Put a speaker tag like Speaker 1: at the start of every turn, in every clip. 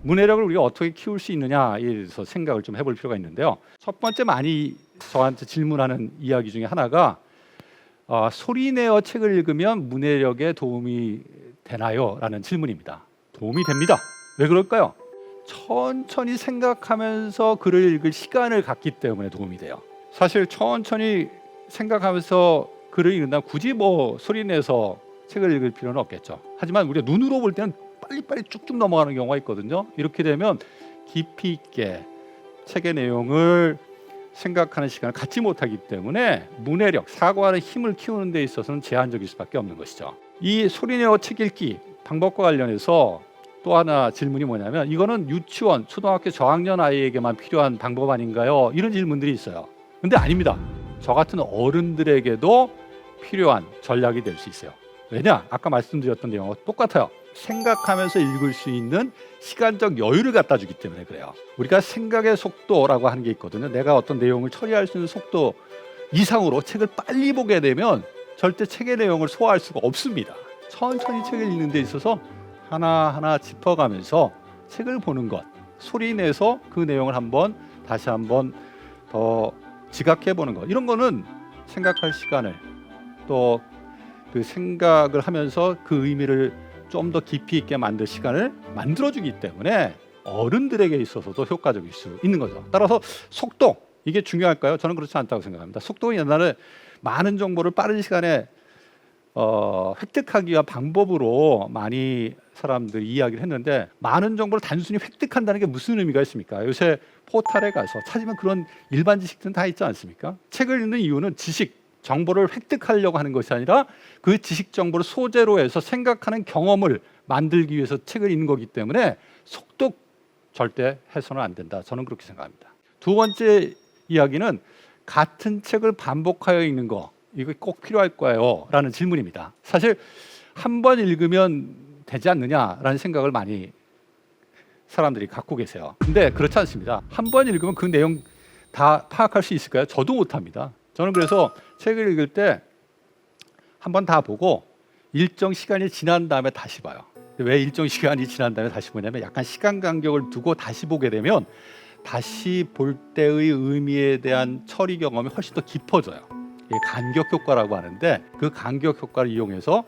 Speaker 1: 문해력을 우리가 어떻게 키울 수 있느냐에 대해서 생각을 좀 해볼 필요가 있는데요. 첫 번째 많이 저한테 질문하는 이야기 중에 하나가 소리내어 책을 읽으면 문해력에 도움이 되나요? 라는 질문입니다. 도움이 됩니다. 왜 그럴까요? 천천히 생각하면서 글을 읽을 시간을 갖기 때문에 도움이 돼요. 사실 천천히 생각하면서 글을 읽는다면 굳이 소리내서 책을 읽을 필요는 없겠죠. 하지만 우리가 눈으로 볼 때는 빨리빨리 쭉쭉 넘어가는 경우가 있거든요. 이렇게 되면 깊이 있게 책의 내용을 생각하는 시간을 갖지 못하기 때문에 문해력, 사고하는 힘을 키우는 데 있어서는 제한적일 수밖에 없는 것이죠. 이 소리내어 책 읽기 방법과 관련해서 또 하나 질문이 뭐냐면, 이거는 유치원, 초등학교 저학년 아이에게만 필요한 방법 아닌가요? 이런 질문들이 있어요. 근데 아닙니다. 저 같은 어른들에게도 필요한 전략이 될 수 있어요. 왜냐? 아까 말씀드렸던 내용과 똑같아요. 생각하면서 읽을 수 있는 시간적 여유를 갖다 주기 때문에 그래요. 우리가 생각의 속도라고 하는 게 있거든요. 내가 어떤 내용을 처리할 수 있는 속도 이상으로 책을 빨리 보게 되면 절대 책의 내용을 소화할 수가 없습니다. 천천히 책을 읽는 데 있어서 하나하나 짚어가면서 책을 보는 것, 소리 내서 그 내용을 다시 한번 더 지각해 보는 것, 이런 거는 생각할 시간을, 또 그 생각을 하면서 그 의미를 좀 더 깊이 있게 만들 시간을 만들어주기 때문에 어른들에게 있어서도 효과적일 수 있는 거죠. 따라서 속도, 이게 중요할까요? 저는 그렇지 않다고 생각합니다. 속도는 옛날에 많은 정보를 빠른 시간에 획득하기 위한 방법으로 많이 사람들이 이야기를 했는데, 많은 정보를 단순히 획득한다는 게 무슨 의미가 있습니까? 요새 포털에 가서 찾으면 그런 일반 지식들은 다 있지 않습니까? 책을 읽는 이유는 정보를 획득하려고 하는 것이 아니라 그 지식 정보를 소재로 해서 생각하는 경험을 만들기 위해서 책을 읽는 거기 때문에 속도 절대 해서는 안 된다. 저는 그렇게 생각합니다. 두 번째 이야기는 같은 책을 반복하여 읽는 거, 이거 꼭 필요할까요? 라는 질문입니다. 사실 한 번 읽으면 되지 않느냐라는 생각을 많이 사람들이 갖고 계세요. 근데 그렇지 않습니다. 한 번 읽으면 그 내용 다 파악할 수 있을까요? 저도 못합니다. 저는 그래서 책을 읽을 때 한 번 다 보고 일정 시간이 지난 다음에 다시 봐요. 왜 일정 시간이 지난 다음에 다시 보냐면, 약간 시간 간격을 두고 다시 보게 되면 다시 볼 때의 의미에 대한 처리 경험이 훨씬 더 깊어져요. 이게 간격 효과라고 하는데, 그 간격 효과를 이용해서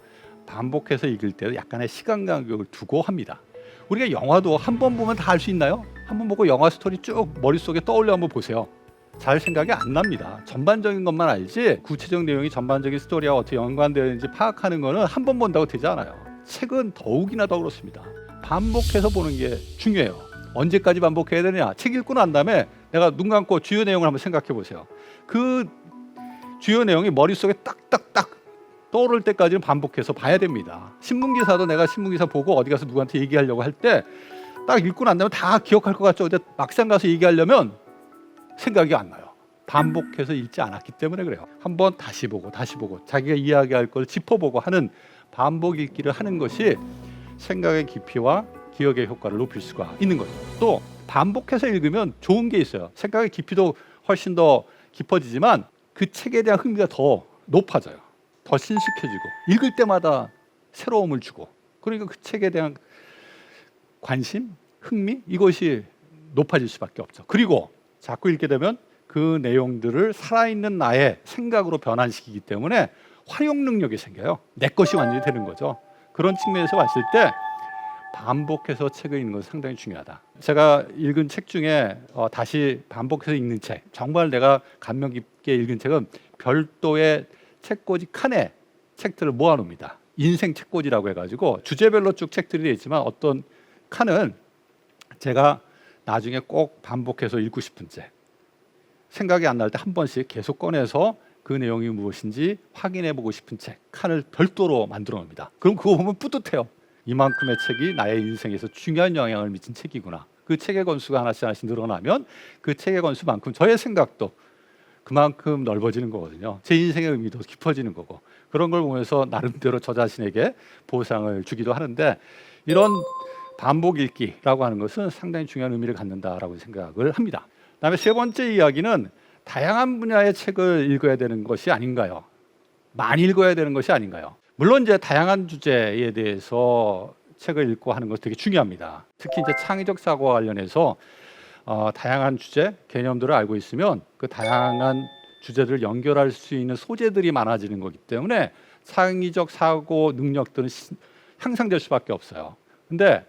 Speaker 1: 반복해서 읽을 때도 약간의 시간 간격을 두고 합니다. 우리가 영화도 한 번 보면 다 알 수 있나요? 한 번 보고 영화 스토리 쭉 머릿속에 떠올려 한번 보세요. 잘 생각이 안 납니다. 전반적인 것만 알지 구체적 내용이 전반적인 스토리와 어떻게 연관되어 있는지 파악하는 거는 한 번 본다고 되지 않아요. 책은 더욱이나 더 그렇습니다. 반복해서 보는 게 중요해요. 언제까지 반복해야 되느냐? 책 읽고 난 다음에 내가 눈 감고 주요 내용을 한번 생각해 보세요. 그 주요 내용이 머릿속에 딱딱딱 떠오를 때까지는 반복해서 봐야 됩니다. 신문기사도 내가 신문기사 보고 어디 가서 누구한테 얘기하려고 할 때 딱 읽고 난 다음에 다 기억할 것 같죠? 근데 막상 가서 얘기하려면 생각이 안 나요. 반복해서 읽지 않았기 때문에 그래요. 한번 다시 보고 자기가 이야기할 걸 짚어보고 하는 반복 읽기를 하는 것이 생각의 깊이와 기억의 효과를 높일 수가 있는 거죠. 또 반복해서 읽으면 좋은 게 있어요. 생각의 깊이도 훨씬 더 깊어지지만 그 책에 대한 흥미가 더 높아져요. 더 신숙해지고 읽을 때마다 새로움을 주고, 그러니까 그 책에 대한 관심, 흥미, 이것이 높아질 수밖에 없죠. 그리고 자꾸 읽게 되면 그 내용들을 살아있는 나의 생각으로 변환시키기 때문에 활용 능력이 생겨요. 내 것이 완전히 되는 거죠. 그런 측면에서 봤을 때 반복해서 책을 읽는 것은 상당히 중요하다. 제가 읽은 책 중에 다시 반복해서 읽는 책, 정말 내가 감명 깊게 읽은 책은 별도의 책꽂이 칸에 책들을 모아놓습니다. 인생 책꽂이라고 해가지고 주제별로 쭉 책들이 되어 있지만, 어떤 칸은 제가 나중에 꼭 반복해서 읽고 싶은 책, 생각이 안 날 때 한 번씩 계속 꺼내서 그 내용이 무엇인지 확인해 보고 싶은 책 칸을 별도로 만들어 놉니다. 그럼 그거 보면 뿌듯해요. 이만큼의 책이 나의 인생에서 중요한 영향을 미친 책이구나. 그 책의 권수가 하나씩 늘어나면 그 책의 권수만큼 저의 생각도 그만큼 넓어지는 거거든요. 제 인생의 의미도 깊어지는 거고, 그런 걸 보면서 나름대로 저 자신에게 보상을 주기도 하는데, 이런 반복 읽기라고 하는 것은 상당히 중요한 의미를 갖는다라고 생각을 합니다. 그다음에 세 번째 이야기는 다양한 분야의 책을 읽어야 되는 것이 아닌가요? 많이 읽어야 되는 것이 아닌가요? 물론 이제 다양한 주제에 대해서 책을 읽고 하는 것이 되게 중요합니다. 특히 이제 창의적 사고와 관련해서 다양한 주제, 개념들을 알고 있으면 그 다양한 주제들을 연결할 수 있는 소재들이 많아지는 거기 때문에 창의적 사고 능력들은 향상될 수밖에 없어요. 근데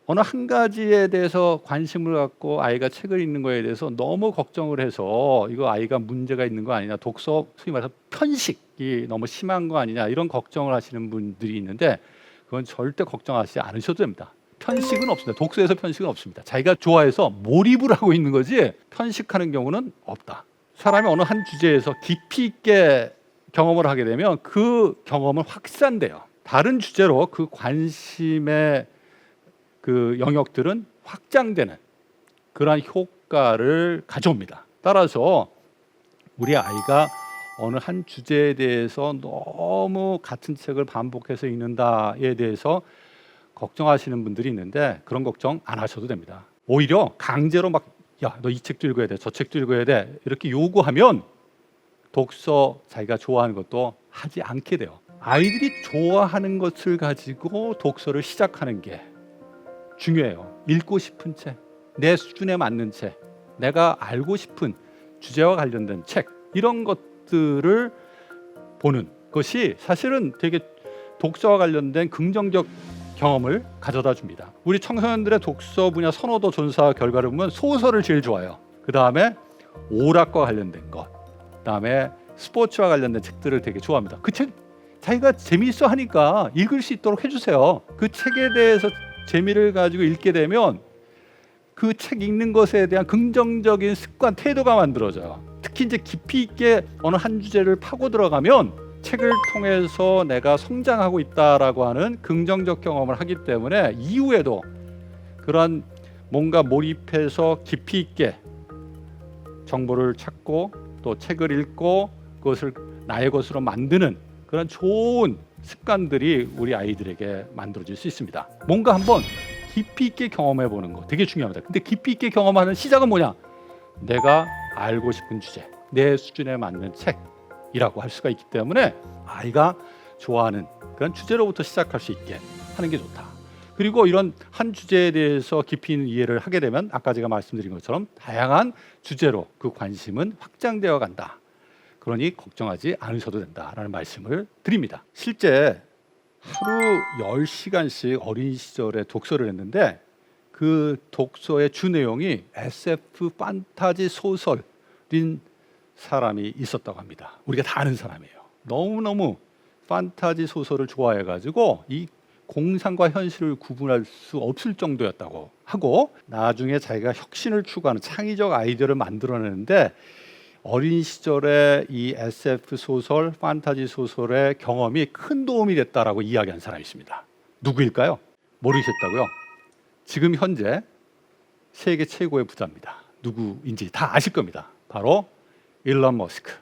Speaker 1: 어느 한 가지에 대해서 관심을 갖고 아이가 책을 읽는 거에 대해서 너무 걱정을 해서 이거 아이가 문제가 있는 거 아니냐, 독서 소위 말해서 편식이 너무 심한 거 아니냐 이런 걱정을 하시는 분들이 있는데 그건 절대 걱정하시지 않으셔도 됩니다. 편식은 없습니다. 독서에서 편식은 없습니다. 자기가 좋아해서 몰입을 하고 있는 거지 편식하는 경우는 없다. 사람이 어느 한 주제에서 깊이 있게 경험을 하게 되면 그 경험은 확산돼요. 다른 주제로 그 관심의 그 영역들은 확장되는 그러한 효과를 가져옵니다. 따라서 우리 아이가 어느 한 주제에 대해서 너무 같은 책을 반복해서 읽는다에 대해서 걱정하시는 분들이 있는데 그런 걱정 안 하셔도 됩니다. 오히려 강제로 막 야, 너 이 책도 읽어야 돼, 저 책도 읽어야 돼 이렇게 요구하면 독서 자기가 좋아하는 것도 하지 않게 돼요. 아이들이 좋아하는 것을 가지고 독서를 시작하는 게 중요해요. 읽고 싶은 책, 내 수준에 맞는 책, 내가 알고 싶은 주제와 관련된 책 이런 것들을 보는 것이 사실은 되게 독서와 관련된 긍정적 경험을 가져다 줍니다. 우리 청소년들의 독서 분야 선호도 조사 결과를 보면 소설을 제일 좋아해요. 그 다음에 오락과 관련된 것, 그 다음에 스포츠와 관련된 책들을 되게 좋아합니다. 그 책 자기가 재미있어 하니까 읽을 수 있도록 해주세요. 그 책에 대해서 재미를 가지고 읽게 되면 그 책 읽는 것에 대한 긍정적인 습관, 태도가 만들어져요. 특히 이제 깊이 있게 어느 한 주제를 파고 들어가면 책을 통해서 내가 성장하고 있다라고 하는 긍정적 경험을 하기 때문에 이후에도 그런 뭔가 몰입해서 깊이 있게 정보를 찾고 또 책을 읽고 그것을 나의 것으로 만드는 그런 좋은 습관들이 우리 아이들에게 만들어질 수 있습니다. 뭔가 한번 깊이 있게 경험해 보는 거 되게 중요합니다. 근데 깊이 있게 경험하는 시작은 뭐냐? 내가 알고 싶은 주제, 내 수준에 맞는 책이라고 할 수가 있기 때문에 아이가 좋아하는 그런 주제로부터 시작할 수 있게 하는 게 좋다. 그리고 이런 한 주제에 대해서 깊이 있는 이해를 하게 되면 아까 제가 말씀드린 것처럼 다양한 주제로 그 관심은 확장되어 간다. 그러니 걱정하지 않으셔도 된다라는 말씀을 드립니다. 실제 하루 10시간씩 어린 시절에 독서를 했는데 그 독서의 주 내용이 SF 판타지 소설인 사람이 있었다고 합니다. 우리가 다 아는 사람이에요. 너무너무 판타지 소설을 좋아해가지고 이 공상과 현실을 구분할 수 없을 정도였다고 하고 나중에 자기가 혁신을 추구하는 창의적 아이디어를 만들어내는데 어린 시절에 이 SF 소설, 판타지 소설의 경험이 큰 도움이 됐다라고 이야기한 사람이 있습니다. 누구일까요? 모르셨다고요? 지금 현재 세계 최고의 부자입니다. 누구인지 다 아실 겁니다. 바로 일론 머스크.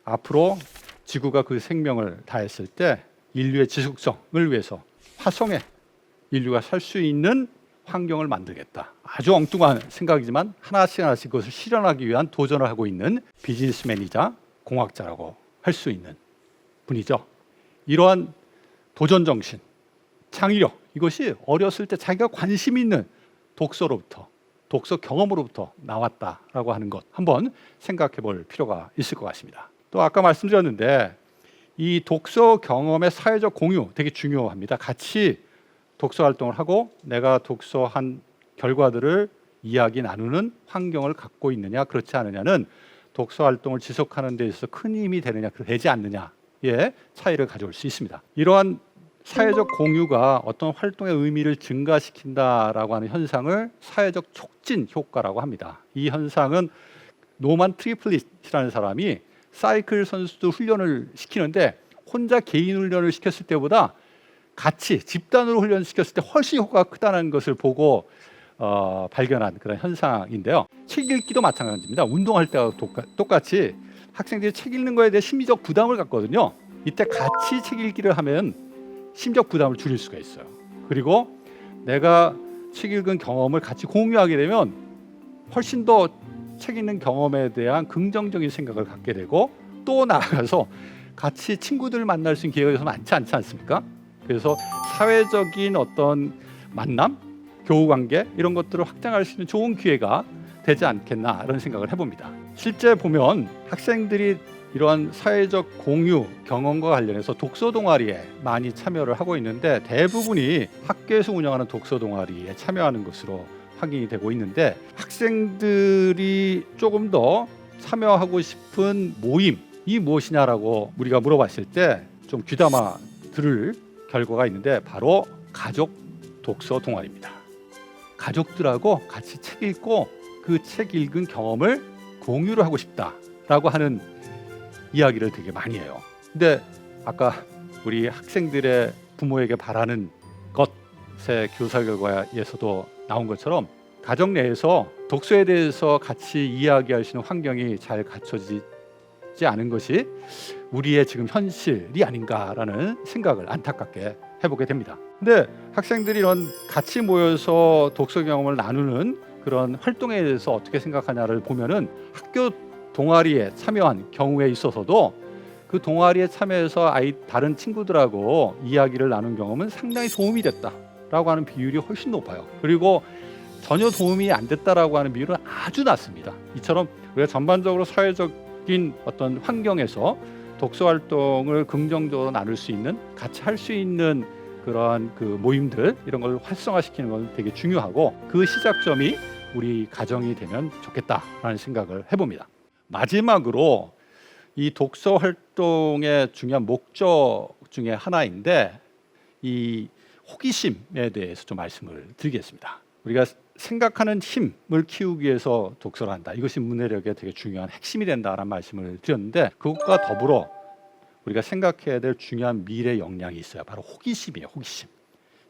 Speaker 1: 앞으로 지구가 그 생명을 다했을 때 인류의 지속성을 위해서 화성에 인류가 살 수 있는 환경을 만들겠다. 아주 엉뚱한 생각이지만 하나씩 그것을 실현하기 위한 도전을 하고 있는 비즈니스맨이자 공학자라고 할 수 있는 분이죠. 이러한 도전 정신, 창의력 이것이 어렸을 때 자기가 관심 있는 독서로부터 독서 경험으로부터 나왔다라고 하는 것 한번 생각해 볼 필요가 있을 것 같습니다. 또 아까 말씀드렸는데 이 독서 경험의 사회적 공유 되게 중요합니다. 같이 독서 활동을 하고 내가 독서한 결과들을 이야기 나누는 환경을 갖고 있느냐 그렇지 않느냐는 독서 활동을 지속하는 데 있어서 큰 힘이 되느냐 되지 않느냐의 차이를 가져올 수 있습니다. 이러한 사회적 공유가 어떤 활동의 의미를 증가시킨다라고 하는 현상을 사회적 촉진 효과라고 합니다. 이 현상은 노만 트리플릿이라는 사람이 사이클 선수들 훈련을 시키는데 혼자 개인 훈련을 시켰을 때보다 같이 집단으로 훈련시켰을 때 훨씬 효과가 크다는 것을 보고 발견한 그런 현상인데요. 책 읽기도 마찬가지입니다. 운동할 때와 똑같이 학생들이 책 읽는 거에 대해 심리적 부담을 갖거든요. 이때 같이 책 읽기를 하면 심적 부담을 줄일 수가 있어요. 그리고 내가 책 읽은 경험을 같이 공유하게 되면 훨씬 더 책 읽는 경험에 대한 긍정적인 생각을 갖게 되고 또 나아가서 같이 친구들을 만날 수 있는 기회가 많지 않지 않습니까? 그래서 사회적인 어떤 만남, 교우관계 이런 것들을 확장할 수 있는 좋은 기회가 되지 않겠나 이런 생각을 해봅니다. 실제 보면 학생들이 이러한 사회적 공유 경험과 관련해서 독서 동아리에 많이 참여를 하고 있는데 대부분이 학교에서 운영하는 독서 동아리에 참여하는 것으로 확인이 되고 있는데, 학생들이 조금 더 참여하고 싶은 모임이 무엇이냐라고 우리가 물어봤을 때 좀 귀담아 들을 결과가 있는데 바로 가족 독서 동아리입니다. 가족들하고 같이 책 읽고 그 책 읽은 경험을 공유를 하고 싶다라고 하는 이야기를 되게 많이 해요. 근데 아까 우리 학생들의 부모에게 바라는 것의 교사 결과에서도 나온 것처럼 가정 내에서 독서에 대해서 같이 이야기할 수 있는 환경이 잘 갖춰지지 않은 것이 우리의 지금 현실이 아닌가라는 생각을 안타깝게 해보게 됩니다. 근데 학생들이 이런 같이 모여서 독서 경험을 나누는 그런 활동에 대해서 어떻게 생각하냐를 보면은 학교 동아리에 참여한 경우에 있어서도 그 동아리에 참여해서 다른 친구들하고 이야기를 나눈 경험은 상당히 도움이 됐다라고 하는 비율이 훨씬 높아요. 그리고 전혀 도움이 안 됐다라고 하는 비율은 아주 낮습니다. 이처럼 우리가 전반적으로 사회적인 어떤 환경에서 독서 활동을 긍정적으로 나눌 수 있는, 같이 할 수 있는 그러한 그 모임들 이런 걸 활성화시키는 건 되게 중요하고, 그 시작점이 우리 가정이 되면 좋겠다라는 생각을 해봅니다. 마지막으로 이 독서 활동의 중요한 목적 중에 하나인데 이 호기심에 대해서 좀 말씀을 드리겠습니다. 우리가 생각하는 힘을 키우기 위해서 독서를 한다. 이것이 문해력의 되게 중요한 핵심이 된다라는 말씀을 드렸는데, 그것과 더불어 우리가 생각해야 될 중요한 미래 역량이 있어요. 바로 호기심이에요. 호기심.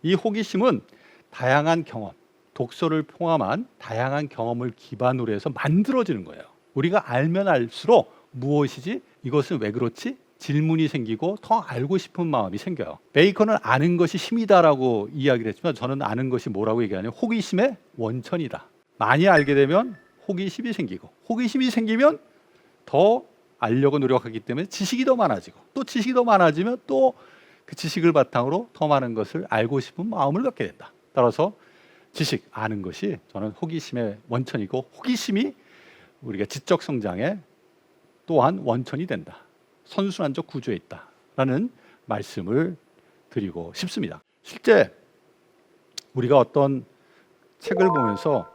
Speaker 1: 이 호기심은 다양한 경험, 독서를 포함한 다양한 경험을 기반으로 해서 만들어지는 거예요. 우리가 알면 알수록 무엇이지? 이것은 왜 그렇지? 질문이 생기고 더 알고 싶은 마음이 생겨요. 베이컨은 아는 것이 힘이다라고 이야기를 했지만 저는 아는 것이 뭐라고 얘기하냐면 호기심의 원천이다. 많이 알게 되면 호기심이 생기고, 호기심이 생기면 더 알려고 노력하기 때문에 지식이 더 많아지고, 또 지식이 더 많아지면 또 그 지식을 바탕으로 더 많은 것을 알고 싶은 마음을 갖게 된다. 따라서 지식, 아는 것이 저는 호기심의 원천이고, 호기심이 우리가 지적 성장의 또한 원천이 된다. 선순환적 구조에 있다라는 말씀을 드리고 싶습니다. 실제 우리가 어떤 책을 보면서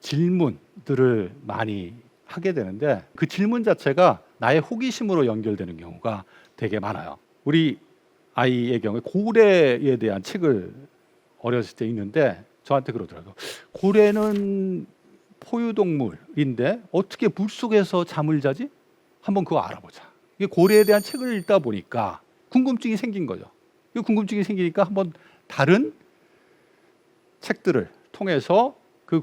Speaker 1: 질문들을 많이 하게 되는데 그 질문 자체가 나의 호기심으로 연결되는 경우가 되게 많아요. 우리 아이의 경우에 고래에 대한 책을 어렸을 때 읽는데 저한테 그러더라고요. 고래는 포유동물인데 어떻게 물속에서 잠을 자지? 한번 그거 알아보자. 이게 고래에 대한 책을 읽다 보니까 궁금증이 생긴 거죠. 이 궁금증이 생기니까 한번 다른 책들을 통해서 그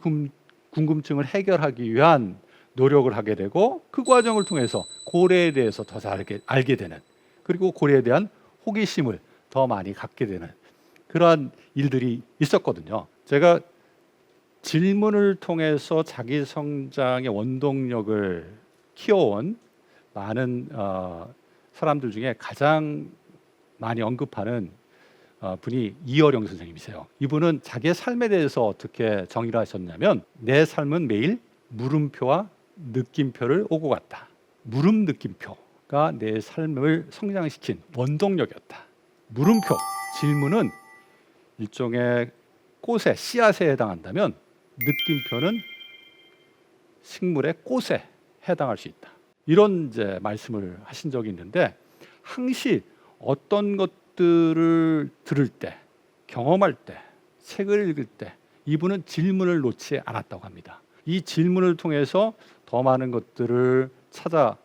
Speaker 1: 궁금증을 해결하기 위한 노력을 하게 되고, 그 과정을 통해서 고래에 대해서 더 잘 알게 되는, 그리고 고래에 대한 호기심을 더 많이 갖게 되는 그러한 일들이 있었거든요. 제가 질문을 통해서 자기 성장의 원동력을 키워온 많은 사람들 중에 가장 많이 언급하는 분이 이어령 선생님이세요. 이분은 자기의 삶에 대해서 어떻게 정의를 하셨냐면, 내 삶은 매일 물음표와 느낌표를 오고 갔다. 물음 느낌표가 내 삶을 성장시킨 원동력이었다. 물음표, 질문은 일종의 꽃의 씨앗에 해당한다면 느낌표는 식물의 꽃에 해당할 수 있다. 이런 이제 말씀을 하신 적이 있는데, 항시 어떤 것들을 들을 때, 경험할 때, 책을 읽을 때 이분은 질문을 놓지 않았다고 합니다. 이 질문을 통해서 더 많은 것들을 찾아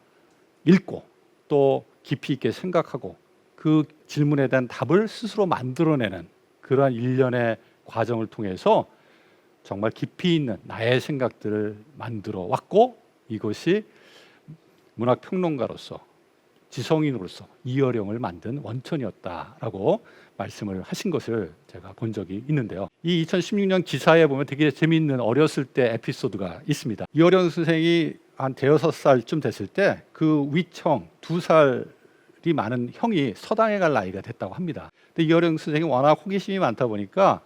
Speaker 1: 읽고 또 깊이 있게 생각하고 그 질문에 대한 답을 스스로 만들어내는 그러한 일련의 과정을 통해서 정말 깊이 있는 나의 생각들을 만들어 왔고, 이것이 문학평론가로서 지성인으로서 이어령을 만든 원천이었다라고 말씀을 하신 것을 제가 본 적이 있는데요. 이 2016년 기사에 보면 되게 재미있는 어렸을 때 에피소드가 있습니다. 이어령 선생이 한 대여섯 살쯤 됐을 때 그 위청 2살의 많은 형이 서당에 갈 나이가 됐다고 합니다. 근데 이어령 선생이 워낙 호기심이 많다 보니까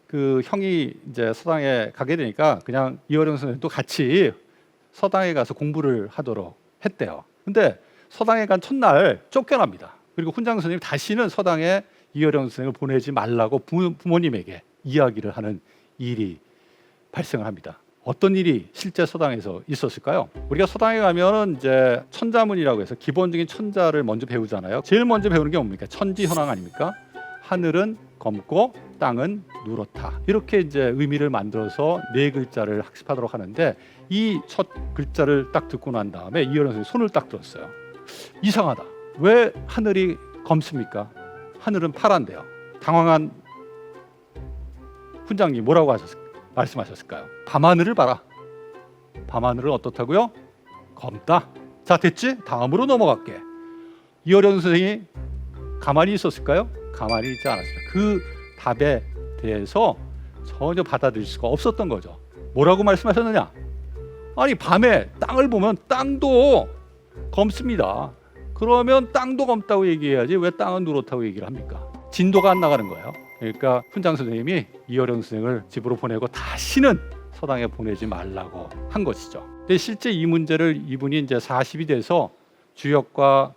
Speaker 1: 그 형이 이제 서당에 가게 되니까 그냥 이어령 선생도 같이 서당에 가서 공부를 하도록 했대요. 근데 서당에 간 첫날 쫓겨납니다. 그리고 훈장 선생님이 다시는 서당에 이어령 선생을 보내지 말라고 부모님에게 이야기를 하는 일이 발생을 합니다. 어떤 일이 실제 서당에서 있었을까요? 우리가 서당에 가면은 이제 천자문이라고 해서 기본적인 천자를 먼저 배우잖아요. 제일 먼저 배우는 게 뭡니까? 천지현황 아닙니까? 하늘은 검고 땅은 누렇다. 이렇게 이제 의미를 만들어서 네 글자를 학습하도록 하는데 이 첫 글자를 딱 듣고 난 다음에 이어령 선생님이 손을 딱 들었어요. 이상하다. 왜 하늘이 검습니까? 하늘은 파란데요. 당황한 훈장님 뭐라고 말씀하셨을까요? 밤하늘을 봐라. 밤하늘은 어떻다고요? 검다. 자, 됐지? 다음으로 넘어갈게. 이어령 선생이 가만히 있었을까요? 가만히 있지 않았습니다. 그 답에 대해서 전혀 받아들일 수가 없었던 거죠. 뭐라고 말씀하셨느냐? 아니, 밤에 땅을 보면 땅도 검습니다. 그러면 땅도 검다고 얘기해야지 왜 땅은 누렇다고 얘기를 합니까? 진도가 안 나가는 거예요. 그러니까 훈장 선생님이 이어령 선생을 집으로 보내고 다시는 서당에 보내지 말라고 한 것이죠. 근데 실제 이 문제를 이분이 이제 40이 돼서 주역과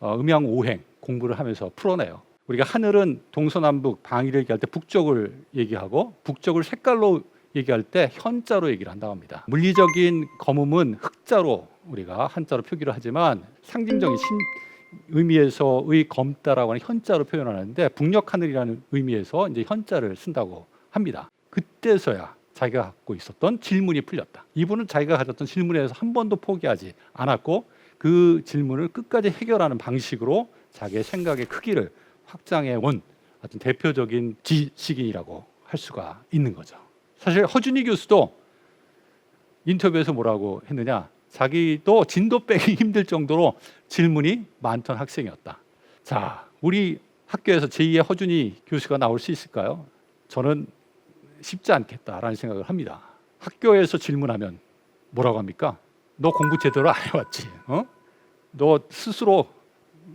Speaker 1: 음양 오행 공부를 하면서 풀어내요. 우리가 하늘은 동서남북 방위를 얘기할 때 북쪽을 얘기하고 북쪽을 색깔로 얘기할 때 현자로 얘기를 한다고 합니다. 물리적인 검음은 흑자로 우리가 한자로 표기를 하지만 상징적인 의미에서의 검다라고 하는 현자로 표현하는데 북녘 하늘이라는 의미에서 이제 현자를 쓴다고 합니다. 그때서야 자기가 갖고 있었던 질문이 풀렸다. 이분은 자기가 가졌던 질문에 대해서 한 번도 포기하지 않았고 그 질문을 끝까지 해결하는 방식으로 자기의 생각의 크기를 확장해 온 어떤 대표적인 지식인이라고 할 수가 있는 거죠. 사실 허준희 교수도 인터뷰에서 뭐라고 했느냐? 자기도 진도 빼기 힘들 정도로 질문이 많던 학생이었다. 자, 우리 학교에서 제2의 허준희 교수가 나올 수 있을까요? 저는 쉽지 않겠다라는 생각을 합니다. 학교에서 질문하면 뭐라고 합니까? 너 공부 제대로 안 해왔지? 너 스스로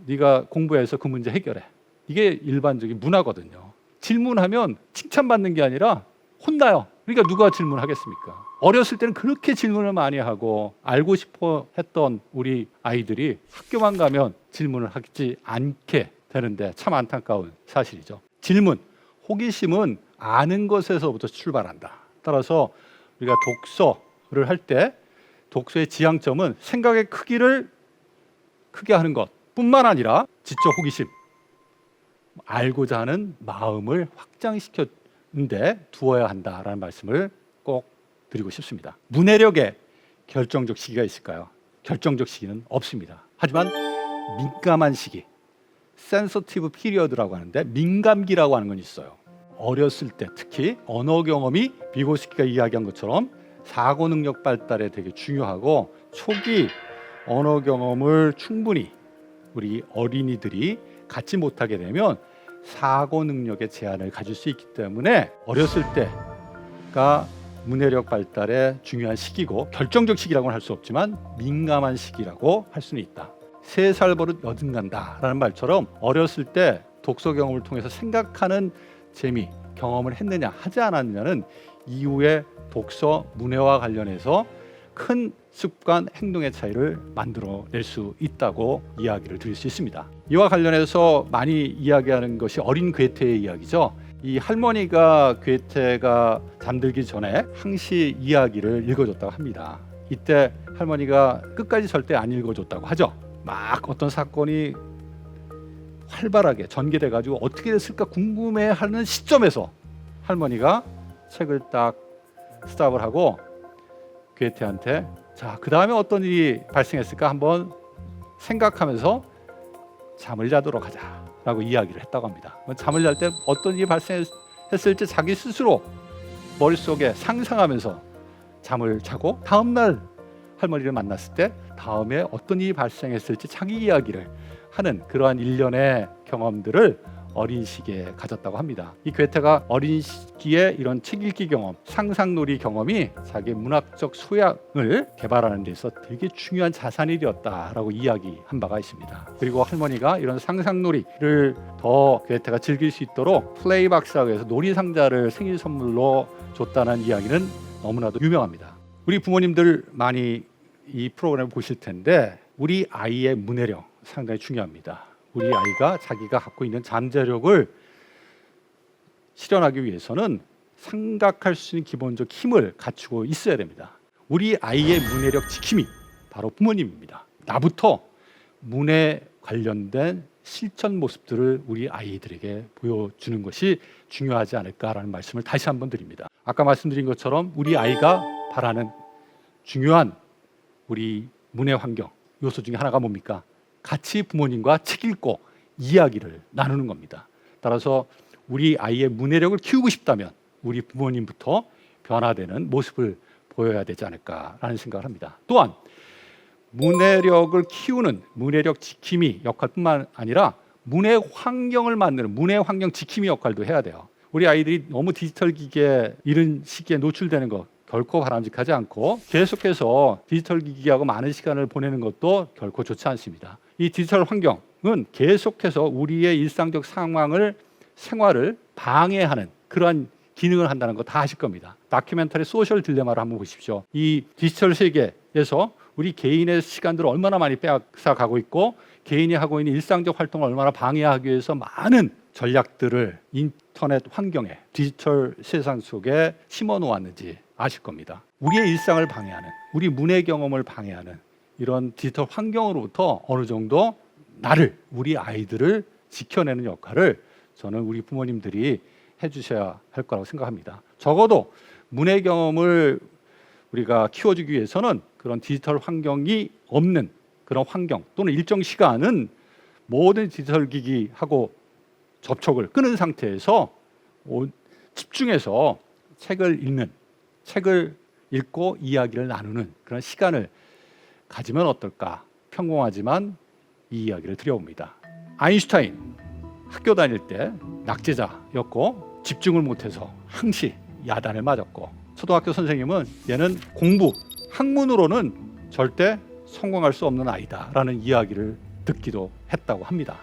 Speaker 1: 네가 공부해서 그 문제 해결해. 이게 일반적인 문화거든요. 질문하면 칭찬받는 게 아니라 혼나요. 그러니까 누가 질문하겠습니까? 어렸을 때는 그렇게 질문을 많이 하고 알고 싶어 했던 우리 아이들이 학교만 가면 질문을 하지 않게 되는데 참 안타까운 사실이죠. 질문, 호기심은 아는 것에서부터 출발한다. 따라서 우리가 독서를 할 때 독서의 지향점은 생각의 크기를 크게 하는 것뿐만 아니라 지적 호기심, 알고자 하는 마음을 확장시켰는데 두어야 한다라는 말씀을 꼭 드리고 싶습니다. 문해력에 결정적 시기가 있을까요? 결정적 시기는 없습니다. 하지만 민감한 시기, 센서티브 피리어드라고 하는데 민감기라고 하는 건 있어요. 어렸을 때 특히 언어 경험이 비고스키가 이야기한 것처럼 사고 능력 발달에 되게 중요하고 초기 언어 경험을 충분히 우리 어린이들이 갖지 못하게 되면 사고 능력의 제한을 가질 수 있기 때문에 어렸을 때가 문해력 발달의 중요한 시기고 결정적 시기라고는 할 수 없지만 민감한 시기라고 할 수는 있다. 3살 버릇 여든 간다라는 말처럼 어렸을 때 독서 경험을 통해서 생각하는 재미, 경험을 했느냐 하지 않았느냐는 이후에 독서 문해와 관련해서 큰 습관, 행동의 차이를 만들어낼 수 있다고 이야기를 드릴 수 있습니다. 이와 관련해서 많이 이야기하는 것이 어린 괴테의 이야기죠. 이 할머니가 괴테가 잠들기 전에 항시 이야기를 읽어줬다고 합니다. 이때 할머니가 끝까지 절대 안 읽어줬다고 하죠. 막 어떤 사건이 활발하게 전개돼가지고 어떻게 됐을까 궁금해하는 시점에서 할머니가 책을 딱 스탑을 하고 괴테한테 자, 그 다음에 어떤 일이 발생했을까 한번 생각하면서 잠을 자도록 하자라고 이야기를 했다고 합니다. 잠을 잘 때 어떤 일이 발생했을지 자기 스스로 머릿속에 상상하면서 잠을 자고 다음날 할머니를 만났을 때 다음에 어떤 일이 발생했을지 자기 이야기를 하는 그러한 일련의 경험들을 어린 시기에 가졌다고 합니다. 이 괴테가 어린 시기에 이런 책 읽기 경험, 상상놀이 경험이 자기 문학적 소양을 개발하는 데서 되게 중요한 자산이었다라고 이야기한 바가 있습니다. 그리고 할머니가 이런 상상놀이를 더 괴테가 즐길 수 있도록 플레이박스라고 해서 놀이 상자를 생일 선물로 줬다는 이야기는 너무나도 유명합니다. 우리 부모님들 많이 이 프로그램을 보실 텐데 우리 아이의 문해력 상당히 중요합니다. 우리 아이가 자기가 갖고 있는 잠재력을 실현하기 위해서는 생각할 수 있는 기본적 힘을 갖추고 있어야 됩니다. 우리 아이의 문해력 지킴이 바로 부모님입니다. 나부터 문해 관련된 실천 모습들을 우리 아이들에게 보여주는 것이 중요하지 않을까라는 말씀을 다시 한번 드립니다. 아까 말씀드린 것처럼 우리 아이가 바라는 중요한 우리 문해 환경 요소 중에 하나가 뭡니까? 같이 부모님과 책 읽고 이야기를 나누는 겁니다. 따라서 우리 아이의 문해력을 키우고 싶다면 우리 부모님부터 변화되는 모습을 보여야 되지 않을까라는 생각을 합니다. 또한 문해력을 키우는 문해력 지킴이 역할뿐만 아니라 문해 환경을 만드는 문해 환경 지킴이 역할도 해야 돼요. 우리 아이들이 너무 디지털 기기에 이른 시기에 노출되는 것 결코 바람직하지 않고 계속해서 디지털 기기하고 많은 시간을 보내는 것도 결코 좋지 않습니다. 이 디지털 환경은 계속해서 우리의 일상적 생활을 방해하는 그러한 기능을 한다는 거 다 아실 겁니다. 다큐멘터리 소셜 딜레마를 한번 보십시오. 이 디지털 세계에서 우리 개인의 시간들을 얼마나 많이 빼앗아가고 있고 개인이 하고 있는 일상적 활동을 얼마나 방해하기 위해서 많은 전략들을 인터넷 환경에 디지털 세상 속에 심어 놓았는지 아실 겁니다. 우리의 일상을 방해하는 우리 문해 경험을 방해하는 이런 디지털 환경으로부터 어느 정도 우리 아이들을 지켜내는 역할을 저는 우리 부모님들이 해주셔야 할 거라고 생각합니다. 적어도 문해 경험을 우리가 키워주기 위해서는 그런 디지털 환경이 없는 그런 환경 또는 일정 시간은 모든 디지털 기기하고 접촉을 끊은 상태에서 집중해서 책을 읽고 이야기를 나누는 그런 시간을 가지면 어떨까? 평범하지만 이 이야기를 드려봅니다. 아인슈타인 학교 다닐 때 낙제자였고 집중을 못해서 항시 야단을 맞았고 초등학교 선생님은 얘는 학문으로는 절대 성공할 수 없는 아이다라는 이야기를 듣기도 했다고 합니다.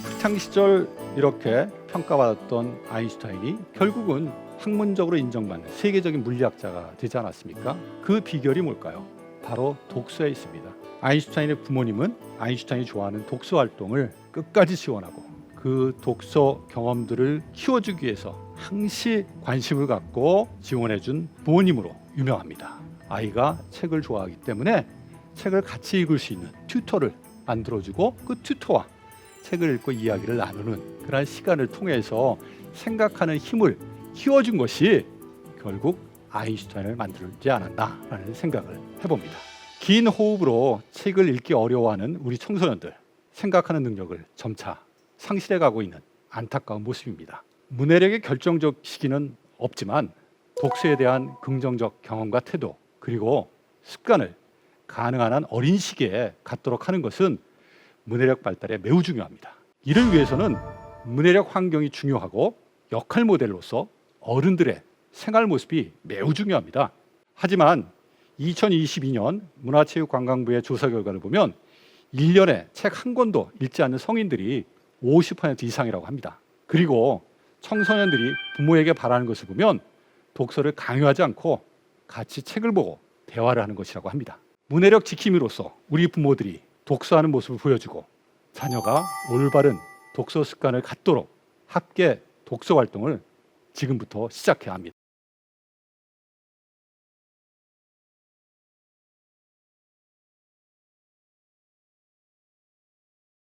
Speaker 1: 학창 시절 이렇게 평가받았던 아인슈타인이 결국은 학문적으로 인정받는 세계적인 물리학자가 되지 않았습니까? 그 비결이 뭘까요? 바로 독서에 있습니다. 아인슈타인의 부모님은 아인슈타인이 좋아하는 독서 활동을 끝까지 지원하고 그 독서 경험들을 키워주기 위해서 항시 관심을 갖고 지원해준 부모님으로 유명합니다. 아이가 책을 좋아하기 때문에 책을 같이 읽을 수 있는 튜터를 만들어주고 그 튜터와 책을 읽고 이야기를 나누는 그런 시간을 통해서 생각하는 힘을 키워준 것이 결국 아인슈타인을 만들지 않았나라는 생각을 해봅니다. 긴 호흡으로 책을 읽기 어려워하는 우리 청소년들, 생각하는 능력을 점차 상실해가고 있는 안타까운 모습입니다. 문해력의 결정적 시기는 없지만 독서에 대한 긍정적 경험과 태도 그리고 습관을 가능한 한 어린 시기에 갖도록 하는 것은 문해력 발달에 매우 중요합니다. 이를 위해서는 문해력 환경이 중요하고 역할 모델로서 어른들의 생활 모습이 매우 중요합니다. 하지만 2022년 문화체육관광부의 조사 결과를 보면 1년에 책 한 권도 읽지 않는 성인들이 50% 이상이라고 합니다. 그리고 청소년들이 부모에게 바라는 것을 보면 독서를 강요하지 않고 같이 책을 보고 대화를 하는 것이라고 합니다. 문해력 지킴이로서 우리 부모들이 독서하는 모습을 보여주고 자녀가 올바른 독서 습관을 갖도록 함께 독서 활동을 지금부터 시작해야 합니다.